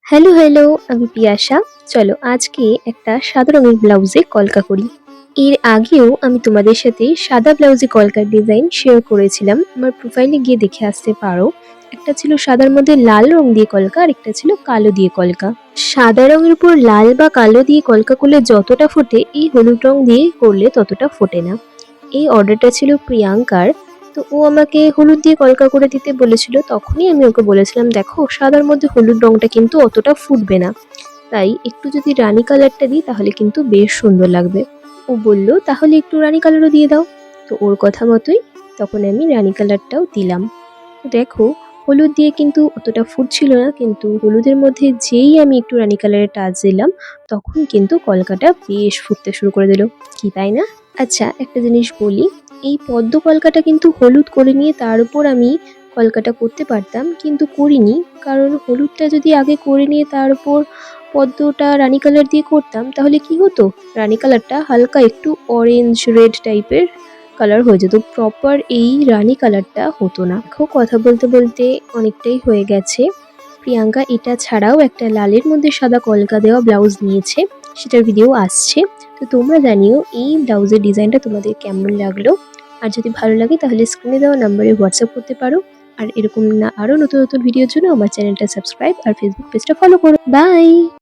Hello hello, আমি পিয়াসা। চলো আজকে একটা সাদা রঙের ব্লাউজে কলকা করি। এর আগেও আমি তোমাদের সাথে সাদা ব্লাউজে কলকার ডিজাইন শেয়ার করেছিলাম, আমার প্রোফাইলে গিয়ে দেখে আসতে পারো। একটা ছিল সাদার মধ্যে লাল রং দিয়ে কলকা, আর একটা ছিল কালো দিয়ে কলকা। সাদা রঙের উপর লাল বা কালো দিয়ে কলকা করলে যতটা ফোটে, এই হলুদ রং দিয়ে করলে ততটা ফোটে না। এই অর্ডারটা ছিল প্রিয়াঙ্কার। তো ও আমাকে হলুদ দিয়ে কলকা করে দিতে বলেছিল, তখনই আমি ওকে বলেছিলাম দেখো সাদার মধ্যে হলুদ রংটা কিন্তু অতটা ফুটবে না, তাই একটু যদি রানী কালারটা দিই তাহলে কিন্তু বেশ সুন্দর লাগবে। ও বলল তাহলে একটু রানী কালারও দিয়ে দাও। তো ওর কথা মতোই তখন আমি রানী কালারটাও দিলাম। তো দেখো হলুদ দিয়ে কিন্তু অতটা ফুটছিল না, কিন্তু হলুদের মধ্যে যেই আমি একটু রানী কালারের টাচ দিলাম তখন কিন্তু কলকাটা বেশ ফুটতে শুরু করে দিল। কি তাই না? আচ্ছা একটা জিনিস বলি, এই পদ্ম কলকাটা কিন্তু হলুদ করে নিয়ে তার উপর আমি কলকাটা করতে পারতাম, কিন্তু করিনি। কারণ হলুদটা যদি আগে করে নিয়ে তার উপর পদ্মটা রানী কালার দিয়ে করতাম তাহলে কি হতো, রানী কালারটা হালকা একটু অরেঞ্জ রেড টাইপের কালার হয়ে যেত, প্রপার এই রানী কালারটা হতো না। দেখো কথা বলতে বলতে অনেকটাই হয়ে গেছে। প্রিয়াঙ্কা এটা ছাড়াও একটা লালের মধ্যে সাদা কলকা দেওয়া ব্লাউজ নিয়েছে, সেটার ভিডিও আসছে। তো তোমরা জানিও এই ব্লাউজের ডিজাইনটা তোমাদের কেমন লাগলো। আর যদি ভালো লাগে তাহলে স্ক্রিনে দেওয়া নাম্বারে হোয়াটসঅ্যাপ করতে পারো। আর এরকম না আরও নতুন নতুন ভিডিওর জন্য আমার চ্যানেলটা সাবস্ক্রাইব আর ফেসবুক পেজটা ফলো করো। বাই।